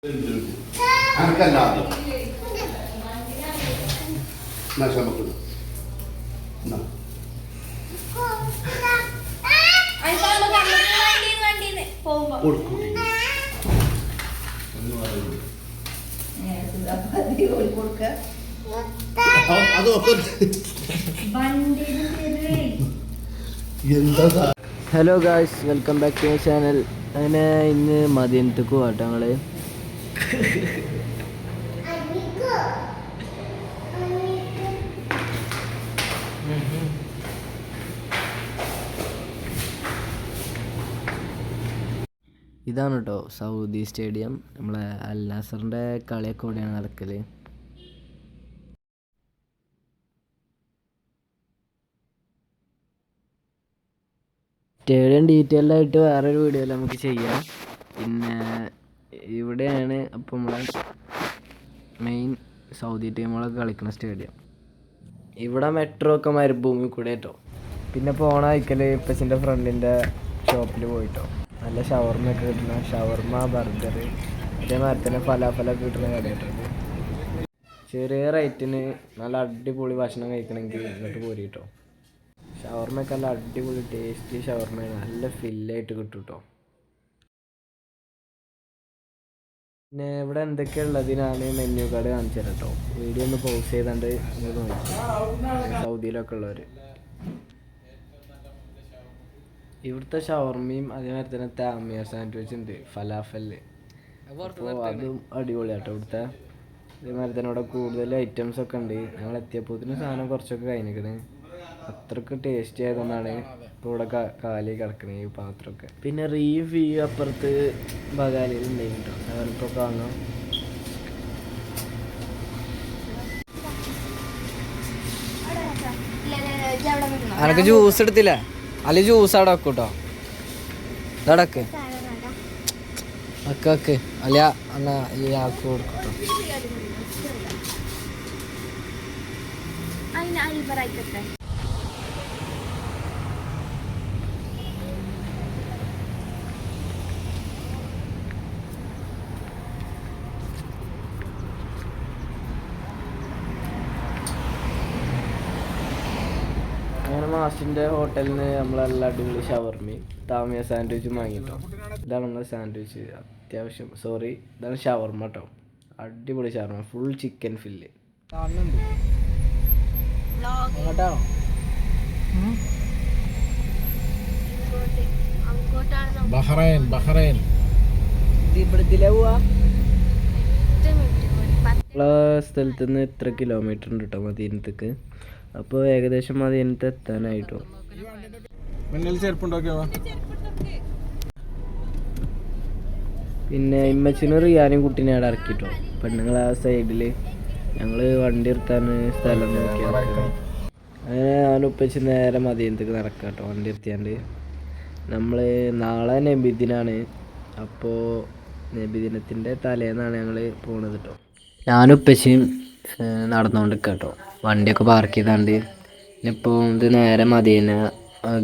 Anche al lato. Lasciamo qui. No. Porco. Hello guys, welcome back to my channel. അങ്ങനെ ഇന്ന് മദീനത്തേക്ക് പോകട്ടെ ഞങ്ങള്. ഇതാണ് കേട്ടോ സൗദി സ്റ്റേഡിയം. നമ്മളെ അൽ നാസറിൻ്റെ കളിയൊക്കെ ഇവിടെയാണ് നടക്കൽ. സ്റ്റേഡിയം ഡീറ്റെയിൽഡ് ആയിട്ട് വേറൊരു വീഡിയോയിൽ നമുക്ക് ചെയ്യാം. പിന്നെ ഇവിടെയാണ് അപ്പോൾ നമ്മളെ മെയിൻ സൗദി ടീമുകളൊക്കെ കളിക്കുന്ന സ്റ്റേഡിയം. ഇവിടെ മെട്രോ ഒക്കെ മരുഭൂമി കൂടെ കേട്ടോ. പിന്നെ പോണ വയ്ക്കൽ ഇപ്പച്ചിൻ്റെ ഫ്രണ്ടിൻ്റെ ഷോപ്പിൽ പോയിട്ടോ. നല്ല ഷവർമയൊക്കെ കിട്ടുന്ന ഷവർമ, ബർഗർ, അതേമാതിരി തന്നെ ഫലാഫലൊക്കെ കിട്ടുന്ന കടയിട്ടുണ്ട്. ചെറിയ റേറ്റിന് നല്ല അടിപൊളി ഭക്ഷണം കഴിക്കണമെങ്കിൽ ഇങ്ങോട്ട് പോരി കേട്ടോ. ഷവർമയൊക്കെ നല്ല അടിപൊളി ടേസ്റ്റി ഷവർമയാണ്, നല്ല ഫില്ലായിട്ട് കിട്ടും കേട്ടോ. പിന്നെ ഇവിടെ എന്തൊക്കെയുള്ളതിനാണ് മെനു കാർഡ് കാണിച്ചു തരാം കേട്ടോ. വീഡിയോ ഒന്ന് പോസ് ചെയ്താണ്ട് നിങ്ങൾ നോക്കി. സൗദിയിലൊക്കെ ഉള്ളവർ ഇവിടുത്തെ ഷവർമയും അതേമാതിരി തന്നെ താമിയ സാൻഡ്വിച്ച് ഉണ്ട്, ഫലാഫല്. അപ്പോൾ അതും അടിപൊളിയാട്ടോ ഇവിടുത്തെ. അതേമാതിരി തന്നെ ഇവിടെ കൂടുതൽ ഐറ്റംസ് ഒക്കെ ഉണ്ട്. ഞങ്ങൾ എത്തിയപ്പോഴത്തേനും സാധനം കുറച്ചൊക്കെ കഴിഞ്ഞിരിക്കണ്. അത്രക്ക് ടേസ്റ്റി ആയതുകൊണ്ടാണ് ഇപ്പോൾ ഇവിടെ കാലി കിടക്കണേ ഈ പാത്രമൊക്കെ. പിന്നെ റീഫീ അപ്പുറത്ത് ബഗാലിയിൽ ഉണ്ടായിരുന്നു കേട്ടോ. സാധനപ്പോൾ വാങ്ങാം. അനക്ക് ജ്യൂസ് എടുത്തില്ല? അല്ലെ ജ്യൂസ് അവിടെ വെക്കും കേട്ടോ. ഇതടക്ക് വെക്ക് അല്ല എന്നാ ഈ ആൾക്ക് കൊടുക്കട്ടോ. അങ്ങനെ മാഷിൻ്റെ ഹോട്ടലിൽ നിന്ന് നമ്മളെല്ലാം അടിപൊളി ഷവർമയും താമിയ സാൻഡ്വിച്ചും വാങ്ങിട്ടോ. ഇതാണ് നമ്മുടെ സാൻഡ്വിച്ച്. അത്യാവശ്യം ഇതാണ് ഷവർമ കേട്ടോ. അടിപൊളി ഷവർമ, ഫുൾ ചിക്കൻ ഫില്ല്. ബഹ്റൈൻ സ്ഥലത്ത് നിന്ന് ഇത്ര കിലോമീറ്റർ ഉണ്ട് കേട്ടോ മദീനത്തേക്ക്. അപ്പോൾ ഏകദേശം മദീനത്ത് എത്താനായിട്ടോ. പിന്നെ ഇമ്മച്ചിനും റിയാനും കുട്ടീനെ അവിടെ ഇറക്കിട്ടോ. പെണ്ണുങ്ങൾ ആ സൈഡിൽ, ഞങ്ങൾ വണ്ടി നിർത്താൻ സ്ഥലം നോക്കി നടക്കണം. അങ്ങനെ ഞാനുപ്പച്ച് നേരെ മദീനത്തേക്ക് നടക്കാം കേട്ടോ. വണ്ടി നിർത്തിയാണ്ട് നമ്മൾ നാളെ നബിദിനാണ്. അപ്പോൾ നബിദിനത്തിൻ്റെ തലേന്നാണ് ഞങ്ങൾ പോണത് കേട്ടോ. ഞാനുപ്പച്ചും നടന്നുകൊണ്ട് കേട്ടോ. വണ്ടിയൊക്കെ പാർക്ക് ചെയ്താണ്ട് ഇപ്പോൾ ഇത് നേരെ മദീന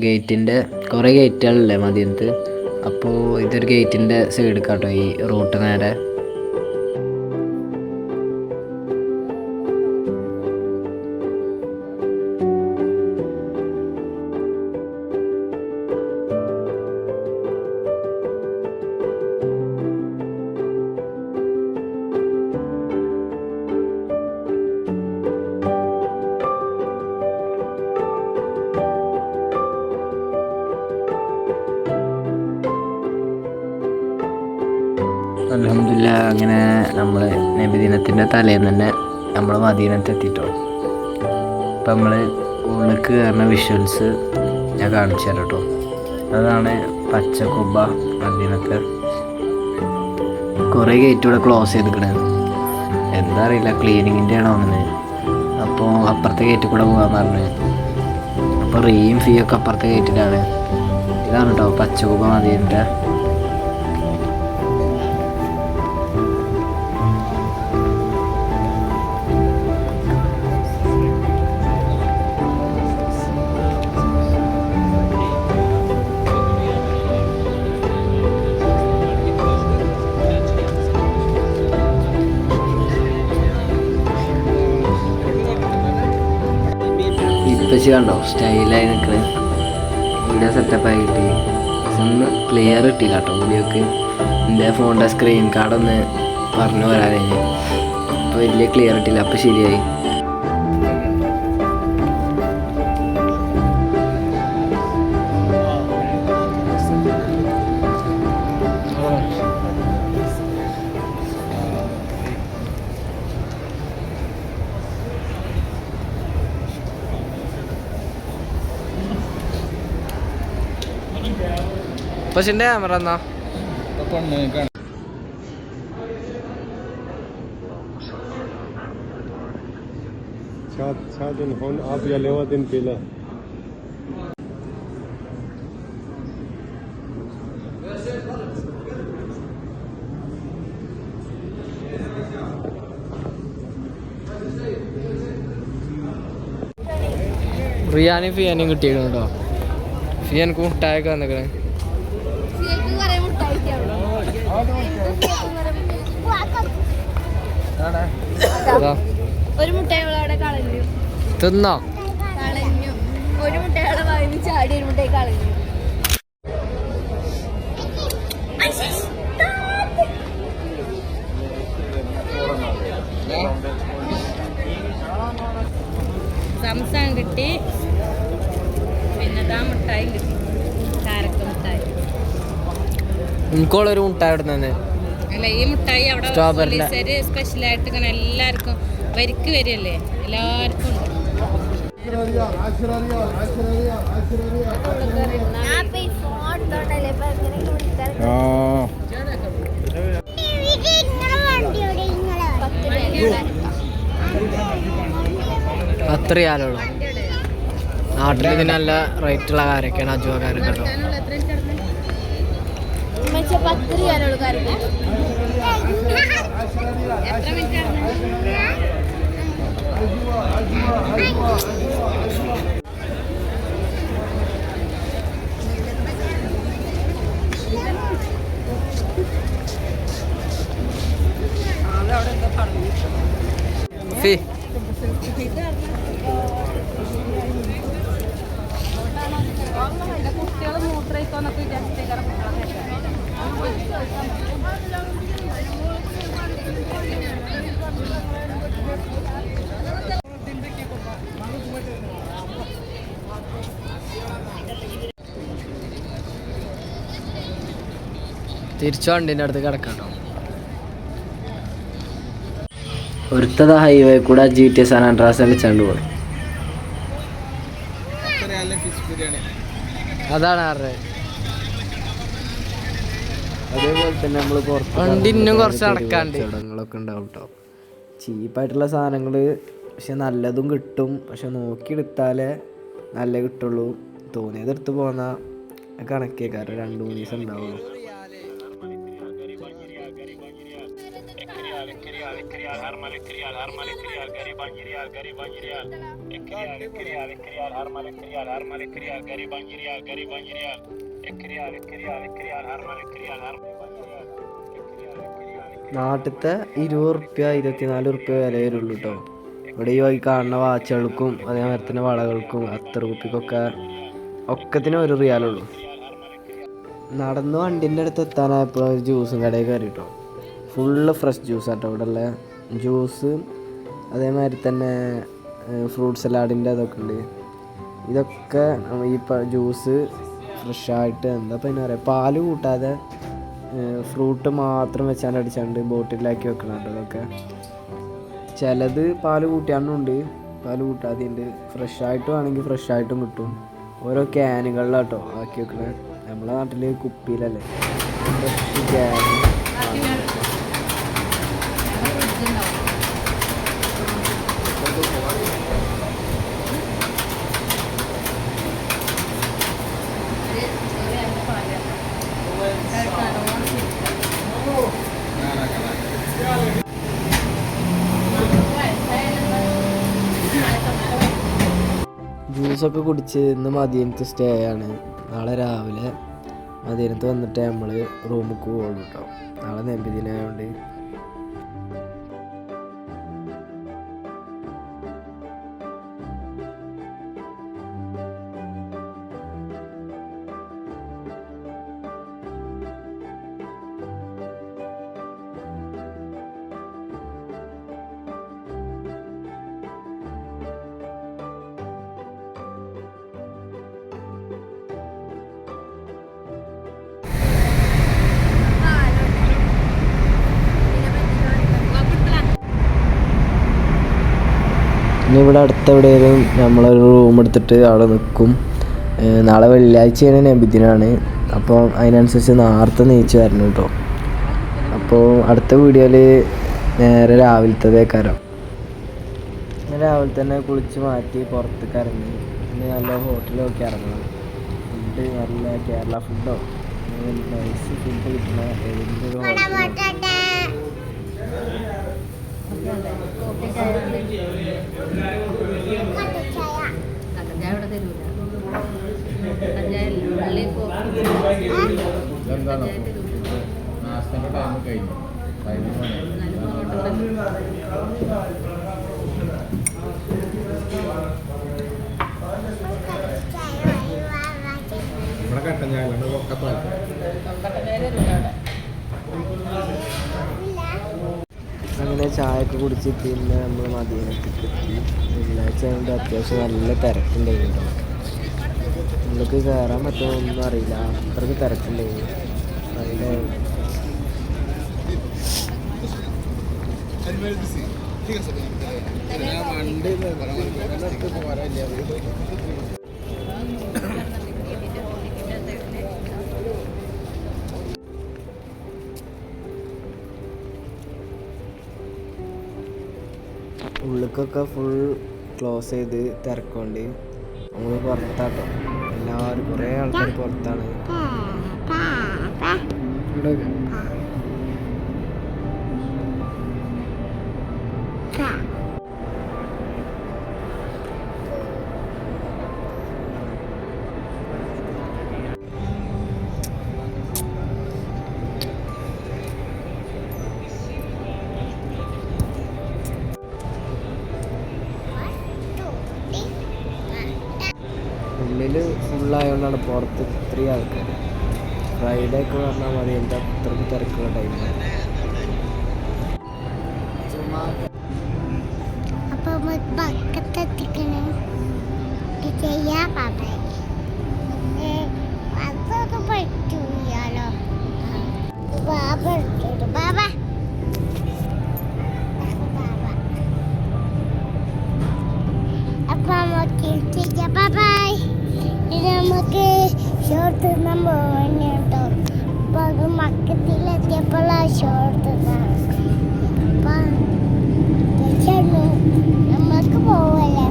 ഗേറ്റിൻ്റെ കുറേ ഗേറ്റുകളില്ലേ മദീനത്ത്. അപ്പോൾ ഇതൊരു ഗേറ്റിൻ്റെ സൈഡ് കേട്ടോ ഈ റൂട്ട് നേരെ. അൽഹംദുലില്ലാ, അങ്ങനെ നമ്മൾ നബിദിനത്തിൻ്റെ തലേന്ന് തന്നെ നമ്മൾ മദീനത്ത് എത്തിയിട്ടോ. അപ്പം നമ്മൾ ഉള്ളിലേക്ക് കയറുന്ന വിഷ്വൽസ് ഞാൻ കാണിച്ചു തരാം കേട്ടോ. അതാണ് പച്ച കുബ്ബ മദീനത്ത്. കുറേ ഗേറ്റ് ഇവിടെ ക്ലോസ് ചെയ്തിരിക്കണേ. എന്താ അറിയില്ല, ക്ലീനിങ്ങിൻ്റെ ആണോ അങ്ങനെ. അപ്പോൾ അപ്പുറത്തെ ഗേറ്റിൽ കൂടെ പോകാൻ പറഞ്ഞു. അപ്പോൾ റീയും ഫീ ഒക്കെ അപ്പുറത്തെ ഗേറ്റിലാണ്. ഇതാണ് കേട്ടോ പച്ച കുബ്ബ മദീനത്തെ. ആംബിയൻസ് കണ്ടോ, സ്റ്റൈലായി നിൽക്കണേ. വീഡിയോ സെറ്റപ്പ് ആയിട്ട് ഒന്ന് ക്ലിയർ കിട്ടില്ല കേട്ടോ വീഡിയോക്ക്. എൻ്റെ ഫോണിൻ്റെ സ്ക്രീൻ കാർഡൊന്ന് പറഞ്ഞു വരാനേ അപ്പോൾ വലിയ ക്ലിയർ കിട്ടില്ല. അപ്പോൾ ശരിയായി. പക്ഷെ എൻ്റെ ക്യാമറ എന്നാ den Hund ab, ja lewa den Billa. റിയാനും ഫിയാനും കിട്ടിയിരുന്നു കേട്ടോ. ഫിയാനക്ക് മുട്ടായൊക്കെ വന്നിക്കണേ. ഒരു മുട്ടയോടെ കളഞ്ഞു തിന്നോ? കളഞ്ഞു. ഒരു മുട്ടയോടെ വാങ്ങി ചാടി ഒരു മുട്ടയെ കളഞ്ഞു. സംസം കിട്ടി, പിന്നെ മുട്ടായും കിട്ടി, കാരക്ക മുട്ടായി. എനിക്കുള്ളൊരു മുട്ടായി ഇടുന്നെ. അല്ല, ഈ മുട്ടായി അവിടെ സ്പെഷ്യലായിട്ട് ഇങ്ങനെ എല്ലാവർക്കും വരിക്ക് വരികയല്ലേ, എല്ലാവർക്കും ഉണ്ട്. അത്രയും ആളുള്ളൂ നാട്ടിൽ. ഇതിന് നല്ല റേറ്റുള്ള കാരൊക്കെയാണ് അജുവക്കാരൻ കേട്ടോ. 10 രൂപയുള്ളൂ കാരക്ക. എത്ര മിനിറ്റ് കുട്ടികൾ മൂത്രയിക്കോന്നൊക്കെ വിചാരിച്ചേക്കാരം. തിരിച്ചു വണ്ടിൻ്റെ അടുത്ത് കിടക്കാട്ടോ. ഒരുത്തത് ഹൈവേ കൂടെ GTA സാൻ ആൻഡ്രിയാസ് കളിച്ചാണ്ട് പോകും. അതാണ് ആറ്. അതേപോലെ തന്നെ നമ്മൾ വണ്ടി ഇന്നും കുറച്ച് നടക്കാണ്ട് ഇടങ്ങളൊക്കെ ഉണ്ടാവും കേട്ടോ. ചീപ്പായിട്ടുള്ള സാധനങ്ങൾ പക്ഷെ നല്ലതും കിട്ടും. പക്ഷെ നോക്കിയെടുത്താലേ നല്ല കിട്ടുള്ളൂ. തോന്നിയത് എടുത്ത് പോന്നാൽ കണക്കേക്കാരം 2-3 ദിവസം ഉണ്ടാവുള്ളൂ. നാട്ടിലത്തെ 20 റുപ്യ 24 റുപ്യ വില വരുള്ളൂ കേട്ടോ. ഇവിടെ ഈ കാണുന്ന വാച്ചുകൾക്കും അതേമാതിരി തന്നെ വളകൾക്കും 10 റുപ്യക്കൊക്കെ ഒക്കത്തിനും 1 റിയാലുള്ളൂ. നടന്ന് വണ്ടിൻ്റെ അടുത്ത് എത്താനായപ്പോൾ ജ്യൂസും കടയിൽ കയറി കേട്ടോ. ഫുള്ള് ഫ്രഷ് ജ്യൂസ് ആട്ടോ ഇവിടെ ഉള്ള ജ്യൂസ്. അതേമാതിരി തന്നെ ഫ്രൂട്ട് സലാഡിൻ്റെ അതൊക്കെ ഉണ്ട്. ഇതൊക്കെ ഈ ജ്യൂസ് ഫ്രഷായിട്ട് എന്താ പിന്നെ പറയുക, പാല് കൂട്ടാതെ ഫ്രൂട്ട് മാത്രം വെച്ചാണ്ട് അടിച്ചാണ്ട് ബോട്ടിലാക്കി വെക്കണം കേട്ടോ. അതൊക്കെ ചിലത് പാല് കൂട്ടിയാണ്ടുണ്ട്, പാല് കൂട്ടാതെയുണ്ട്. ഫ്രഷായിട്ട് വേണമെങ്കിൽ ഫ്രഷായിട്ടും കിട്ടും. ഓരോ ക്യാനുകളിലാട്ടോ ആക്കി വെക്കണേ. നമ്മളെ നാട്ടിൽ കുപ്പിയിലല്ലേ ഫ്രഷ് ക്യാൻ. ജ്യൂസൊക്കെ കുടിച്ച് ഇന്ന് മദീനത്ത് സ്റ്റേ ആണ്. നാളെ രാവിലെ മദീനത്ത് വന്നിട്ട് നമ്മൾ റൂമിൽ പോകുള്ളൂ കേട്ടോ. നാളെ നബിദിനായതുകൊണ്ട്. ഇനി ഇവിടെ അടുത്ത് എവിടെയെങ്കിലും നമ്മളൊരു റൂം എടുത്തിട്ട് അവിടെ നിൽക്കും. നാളെ വെള്ളിയാഴ്ചയാണ് നബിദിനാണ്. അപ്പോൾ അതിനനുസരിച്ച് നേരത്തെ നീച്ച് വരണം കേട്ടോ. അപ്പോൾ അടുത്ത വീഡിയോയിൽ നേരെ രാവിലത്തേക്കാരം. രാവിലെ തന്നെ കുളിച്ച് മാറ്റി പുറത്തേക്ക് ഇറങ്ങി. ഇനി നല്ല ഹോട്ടലൊക്കെ ഇറങ്ങണം. ഫുഡ് നല്ല കേരള ഫുഡോ നൈസ് ഫുഡ് കിട്ടുന്ന ഏതെങ്കിലും അങ്ങനെ ചായയൊക്കെ കുടിച്ച് പിന്നെ നമ്മൾ മദീനത്തേക്ക് എത്തി. വെള്ളിയാഴ്ച ആയതുകൊണ്ട് അത്യാവശ്യം നല്ല തിരക്കുണ്ടായിരുന്നു. ഉള്ളിലേക്ക് കയറാൻ പറ്റുമോ ഒന്നും അറിയില്ല, അത്രയ്ക്ക് തിരക്കുണ്ടായിരുന്നു. അതിൻ്റെ ഉള്ളിലേക്കൊക്കെ ഫുൾ ക്ലോസ് ചെയ്ത് തിരക്കുണ്ട്. നമ്മൾ പുറത്താട്ടോ, എല്ലാവരും കുറേ ആൾക്കാർ പുറത്താണ്. ഉള്ളിൽ ഫുള്ളായതുകൊണ്ടാണ് പുറത്ത് ഇത്രയും ആൾക്കാർ. ഫ്രൈഡേ ഒക്കെ പറഞ്ഞാൽ മതി, എന്താ അത്രയ്ക്ക് തിരക്കുള്ള ടൈമാണ്. നമുക്ക് ഷോർട്ട് തിന്നാൻ പോകണ കേട്ടോ. അപ്പൊ അത് മക്കത്തിലെത്തിയപ്പോഴാണ് ഷോർട്ട് തിന്നാണ്. അപ്പൊ നമ്മൾക്ക് പോവല്ലേ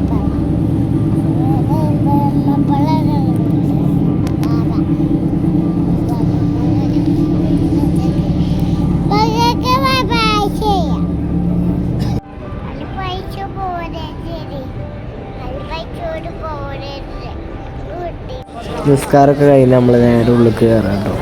നിസ്കാരമൊക്കെ കഴിഞ്ഞ് നമ്മൾ നേരെ ഉള്ളിൽ കയറാം കേട്ടോ.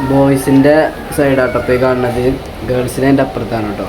ബോയ്സിൻ്റെ സൈഡാട്ടോ പോയി കാണുന്നത്, ഗേൾസിനെ എൻ്റെ അപ്പുറത്താണ് കേട്ടോ.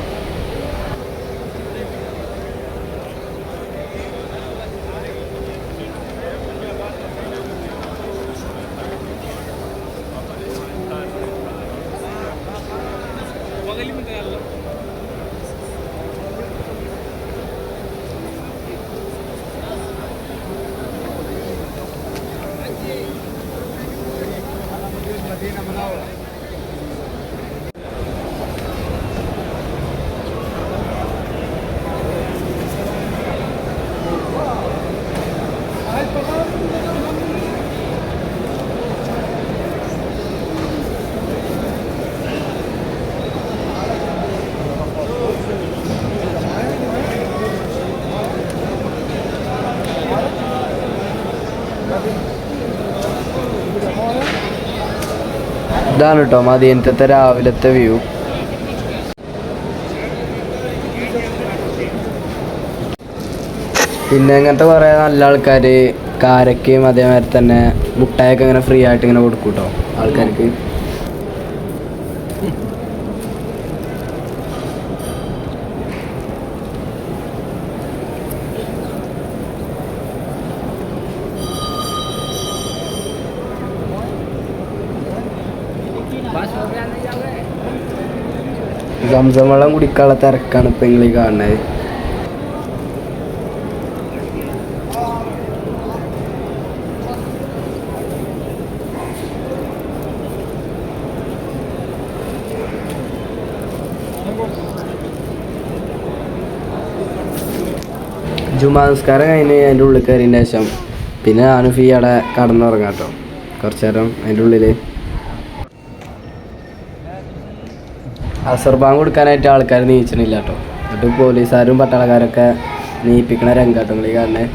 ഇതാണ് കേട്ടോ മദീനത്തെ രാവിലത്തെ വ്യൂ. പിന്നെ ഇങ്ങനത്തെ കുറേ നല്ല ആൾക്കാർ കാരക്കയും അതേമാതിരി തന്നെ മുട്ടായൊക്കെ ഇങ്ങനെ ഫ്രീ ആയിട്ട് ഇങ്ങനെ കൊടുക്കും കേട്ടോ ആൾക്കാർക്ക്. സംസം വെള്ളം കുടിക്കാനുള്ള തിരക്കാണ് ഇപ്പം നിങ്ങൾ ഈ കാണുന്നത്. ജുമാ നിസ്കാരം കഴിഞ്ഞ് അതിൻ്റെ ഉള്ളിൽ കയറിയതിന് ശേഷം പിന്നെ ഞാനും ഫീ അവിടെ കടന്നുറങ്ങാം കേട്ടോ കുറച്ച് നേരം അതിൻ്റെ ഉള്ളിൽ. അസർബാങ്ക് കൊടുക്കാനായിട്ട് ആൾക്കാർ നീച്ചണില്ല കേട്ടോ. എന്നിട്ട് പോലീസുകാരും പട്ടാളക്കാരൊക്കെ നീപ്പിക്കണ രംഗാട്ടോ ഈ കാരണം.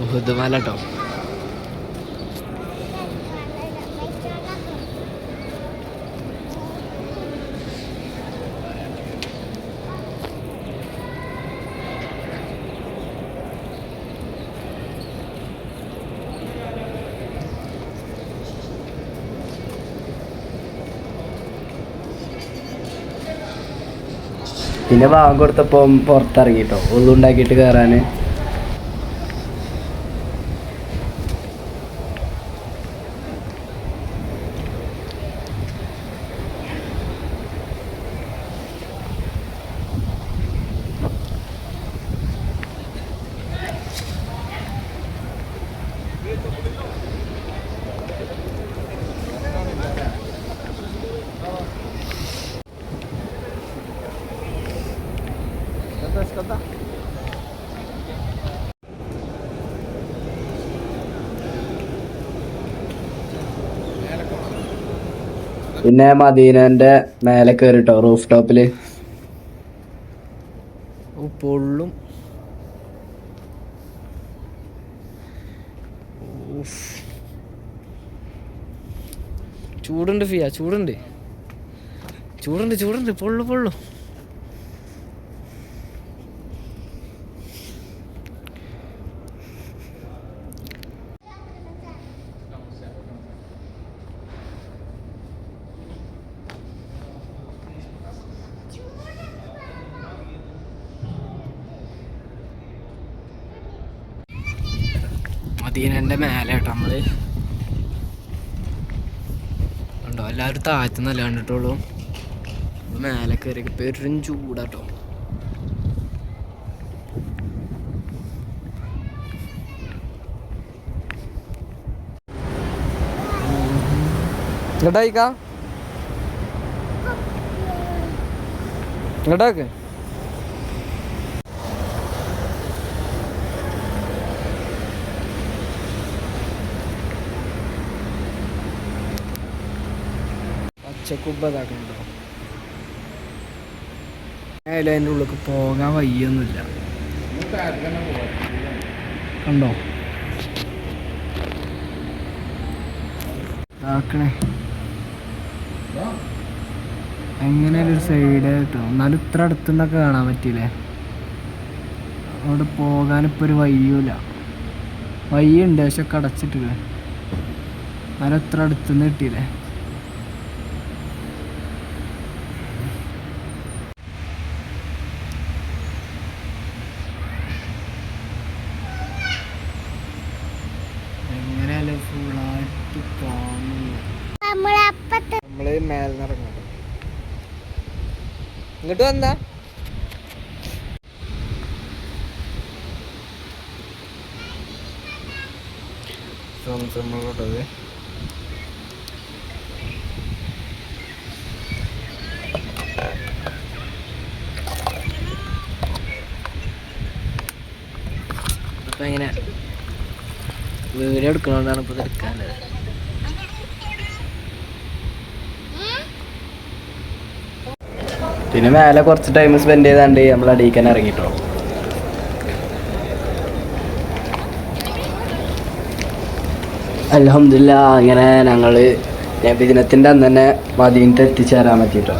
ഉഹുദ് മല കേട്ടോ. പിന്നെ ഭാഗം കൊടുത്തപ്പോൾ പുറത്തിറങ്ങി കേട്ടോ ഉള്ളുണ്ടാക്കിയിട്ട് കയറാൻ. പിന്നെ മദീനന്റെ മേലെ കയറിട്ടോ റൂഫ് ടോപ്പില്. പൊള്ളും. ചൂടുണ്ട് ഫിയ, ചൂടുണ്ട് ചൂടുണ്ട് ചൂടുണ്ട് പൊള്ളു പൊള്ളു. മദീനൻ്റെ മേലെ കേട്ടോ നമ്മള് ഉണ്ടോ. എല്ലാവരും താഴ്ത്തുന്നല്ല കണ്ടിട്ടുള്ളൂ. മേലെ കയറി പെരും ചൂടാട്ടോ. ഇങ്ങോട്ടായിക്കാ ഇങ്ങോട്ടാക്ക്. പച്ചക്കുമ്പതാക്കണ്ടോ. അതിൻ്റെ ഉള്ളിൽ പോകാൻ വയ്യൊന്നുമില്ല കണ്ടോ. ഇതാക്കണേ എങ്ങനെയാലും ഒരു സൈഡ് കേട്ടോ. എന്നാലും ഇത്ര അടുത്തുനിന്നൊക്കെ കാണാൻ പറ്റിയില്ലേ. അവിടെ പോകാനിപ്പോൾ ഒരു വയ്യൂല. വയ്യുണ്ട് പക്ഷെ കടച്ചിട്ടില്ലേ. എന്നാലും ഇത്ര അടുത്തുനിന്ന് കിട്ടിയില്ലേ. എങ്ങനെയാലും ഫുള്ളായിട്ട് കാണുന്നു. നമ്മള് മേലിറങ്ങാം. ഇങ്ങോട്ട് വന്നാ സംസമ്മോട്ടത്. അപ്പം എങ്ങനെ വീഡിയോ എടുക്കണോണ്ടാണ് ഇപ്പോൾ എടുക്കാനുള്ളത്. പിന്നെ മേലെ കുറച്ച് ടൈം സ്പെൻഡ് ചെയ്താണ്ട് നമ്മൾ അടിയിക്കാൻ ഇറങ്ങിട്ടോ. അൽഹംദുലില്ലാ അങ്ങനെ ഞങ്ങൾ നബിദിനത്തിൻ്റെ അന്ന് തന്നെ മദീനത്ത് എത്തിച്ചേരാൻ പറ്റിട്ടോ.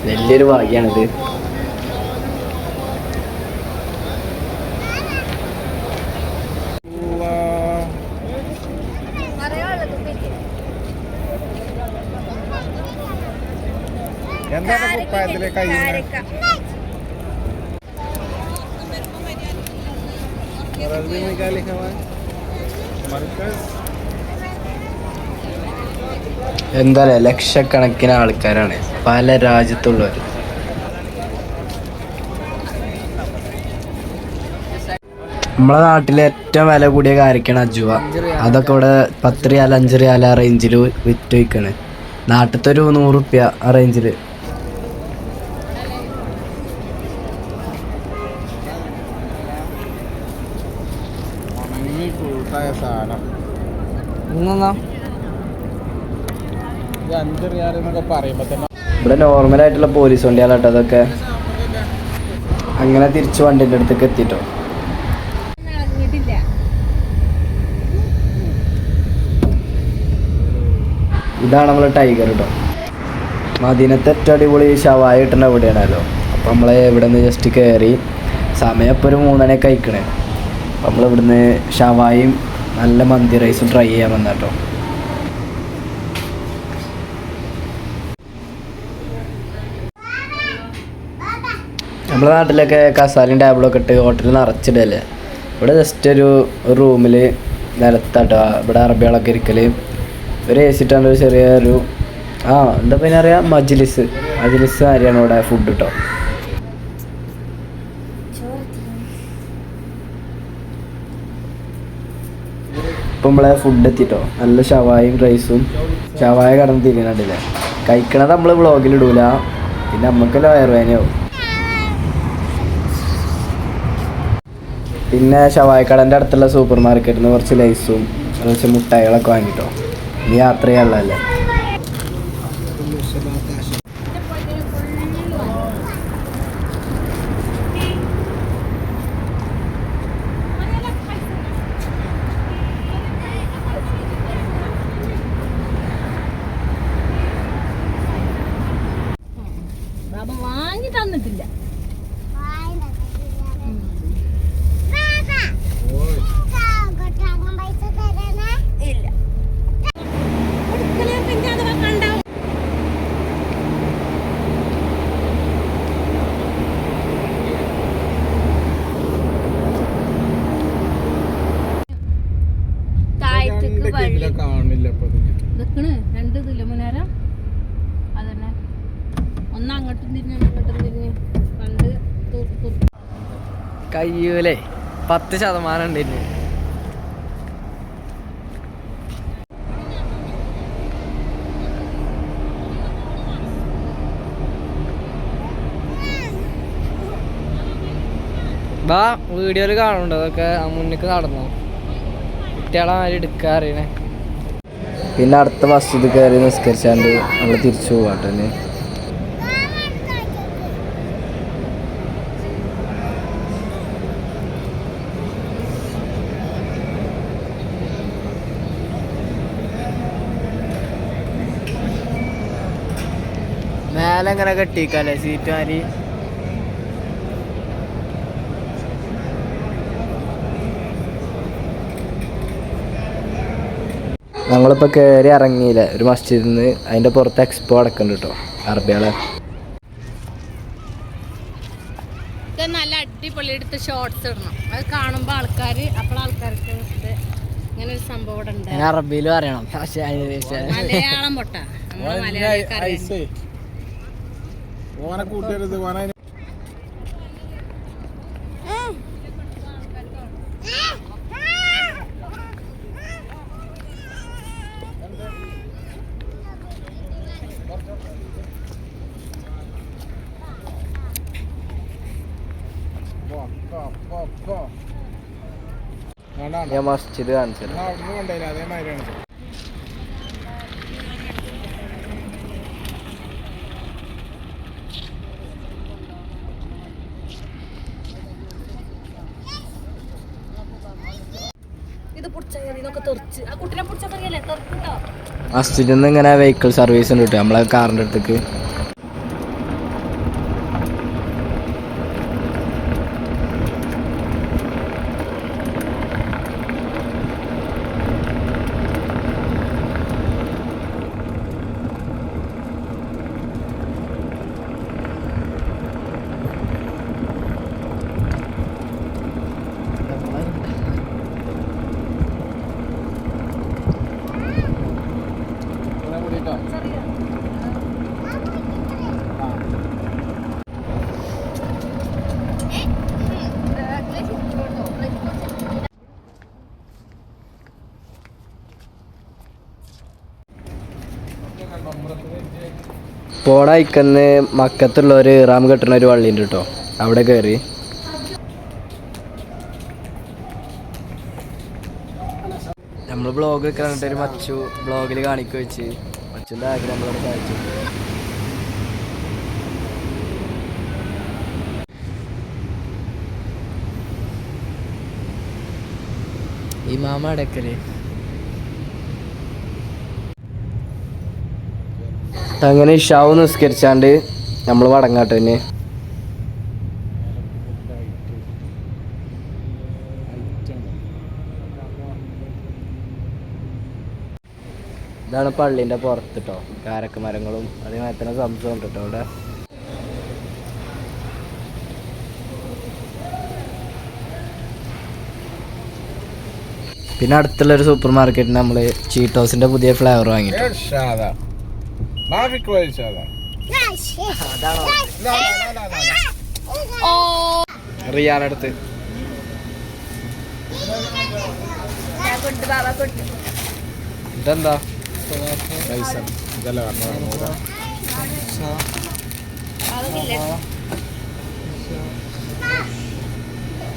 വലിയൊരു ഭാഗ്യമാണിത്. എന്താ പറയാ, ലക്ഷക്കണക്കിന് ആൾക്കാരാണ് പല രാജ്യത്തുള്ളവർ. നമ്മളെ നാട്ടിലെ ഏറ്റവും വില കൂടിയ കാരക്കാണ് അജുവ. അതൊക്കെ ഇവിടെ 10 റിയാൽ 5 റിയാൽ ആ റേഞ്ചിൽ വിറ്റ് വയ്ക്കണ്. നാട്ടിലത്തെ ഒരു 100 റുപ്യ ആ റേഞ്ചിൽ. ഇവിടെ നോർമലായിട്ടുള്ള പോലീസ് വണ്ടികളാട്ടോ അതൊക്കെ. അങ്ങനെ തിരിച്ച് വണ്ടിൻ്റെ അടുത്തേക്ക് എത്തിട്ടോ. ഇതാണ് നമ്മളെ ടൈഗർ കേട്ടോ. മദീനത്തെ ഏറ്റവും അടിപൊളി ഷവായ കിട്ടുന്ന എവിടെയാണല്ലോ. അപ്പം നമ്മൾ ഇവിടെ നിന്ന് ജസ്റ്റ് കയറി, സമയം ഇപ്പോൾ ഒരു 3 മണിയൊക്കെ കഴിക്കണേ. അപ്പം നമ്മൾ ഇവിടുന്ന് ഷവായും നല്ല മന്തി റൈസും ട്രൈ ചെയ്യാൻ വന്ന കേട്ടോ. നമ്മുടെ നാട്ടിലൊക്കെ കസാലയും ടേബിളൊക്കെ ഇട്ട് ഹോട്ടലിൽ നിറച്ചിടല്ലേ. ഇവിടെ ജസ്റ്റ് ഒരു റൂമിൽ നിലത്താട്ടോ ഇവിടെ അറബികളൊക്കെ ഇരിക്കൽ. ഒരു എ സി ഇട്ടാണ്ട് ഒരു ചെറിയൊരു എന്താ പിന്നെ അറിയാം, മജ്ലിസ് ആരെയാണ് ഇവിടെ ഫുഡ് കേട്ടോ. ഇപ്പം നമ്മളെ ഫുഡ് എത്തിട്ടോ. നല്ല ഷവായും റൈസും. ഷവായ കടന്ന് തിരിയണുണ്ടല്ലേ. കഴിക്കണത് നമ്മൾ വ്ളോഗിലിടൂല, പിന്നെ നമുക്കെല്ലാം വയറുവേനയാവും. പിന്നെ ഷവായക്കടൻ്റെ അടുത്തുള്ള സൂപ്പർ മാർക്കറ്റിൽ നിന്ന് കുറച്ച് ലൈസും കുറച്ച് മുട്ടായികളൊക്കെ വാങ്ങിട്ടോ. ഇനി യാത്ര ചെയ്യാനുള്ളതല്ലേ. വാങ്ങി തന്നിട്ടില്ല. കയ്യൂലേ 10% ഉണ്ട് ഇനി. ബാ വീഡിയോയിൽ കാണുന്നുണ്ട് അതൊക്കെ. മുന്നിക്ക് നടന്നു കുട്ടികളെ മാതിരി എടുക്കാൻ അറിയണേ. പിന്നെ അടുത്ത ബസ്സിൽ കയറി നിസ്കരിച്ചാണ്ട് നമ്മൾ തിരിച്ചു പോകാട്ടോ. മേലെ എങ്ങനെ കെട്ടിക്കല്ലേ സീറ്റ് മാതിരി. ഞങ്ങളിപ്പോൾ കയറി ഇറങ്ങിയില്ലേ ഒരു മസ്ജിദിൽ നിന്ന്. അതിൻ്റെ പുറത്ത് എക്സ്പോ അടക്കുന്നുണ്ട് കേട്ടോ അറബികളെ. നല്ല അടിപൊളി എടുത്ത് ഷോർട്സ് ഇടണം. അത് കാണുമ്പോൾ ആൾക്കാർക്ക് ഇത് ഇങ്ങനെ ഒരു സംഭവം ഇവിടെ ഉണ്ട്. അറബിയിലും അറിയണം. മലയാളം പൊട്ട നമ്മള് മലയാളക്കാരെ ഞാൻ മസ്ജിദ് കാണിച്ചത്. മസ്ജിദിൽ നിന്ന് ഇങ്ങനെ വെഹിക്കിൾ സർവീസ് ഉണ്ട് കേട്ടോ നമ്മളെ കാറിൻ്റെ അടുത്തേക്ക്. പോണ അയക്കന്ന് മക്കത്തുള്ള ഒരു ഇറാം കെട്ടുന്ന ഒരു വള്ളിയുണ്ട് കേട്ടോ, അവിടെ കയറി. നമ്മൾ ബ്ലോഗ് ഒക്കെ കണ്ടിട്ട് ഒരു മച്ചു ബ്ലോഗിൽ കാണിക്കുക വെച്ച് മച്ചുൻ്റെ ആഗ്രഹം നമ്മളോട് കാണിച്ചു. ഈ മാമ അടക്കല് അങ്ങനെ ഇഷാവ് നിസ്കരിച്ചാണ്ട് നമ്മൾ വടങ്ങാട്ട് തന്നെ. ഇതാണ് പള്ളീൻ്റെ പുറത്ത് കേട്ടോ, കാരക്ക മരങ്ങളും അതേമാതിരി തന്നെ സംസം ഉണ്ട് കേട്ടോ അവിടെ. പിന്നെ അടുത്തുള്ളൊരു സൂപ്പർ മാർക്കറ്റിൽ നമ്മൾ ചീറ്റോസിൻ്റെ പുതിയ ഫ്ലേവർ വാങ്ങി. റിയാനടുത്ത് ഇതെന്താ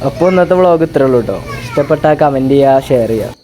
അപ്പോൾ ഇന്നത്തെ വ്ളോഗ് ഇത്രേ ഉള്ളൂ കേട്ടോ. ഇഷ്ടപ്പെട്ടാൽ കമൻറ്റ് ചെയ്യുക, ഷെയർ ചെയ്യുക.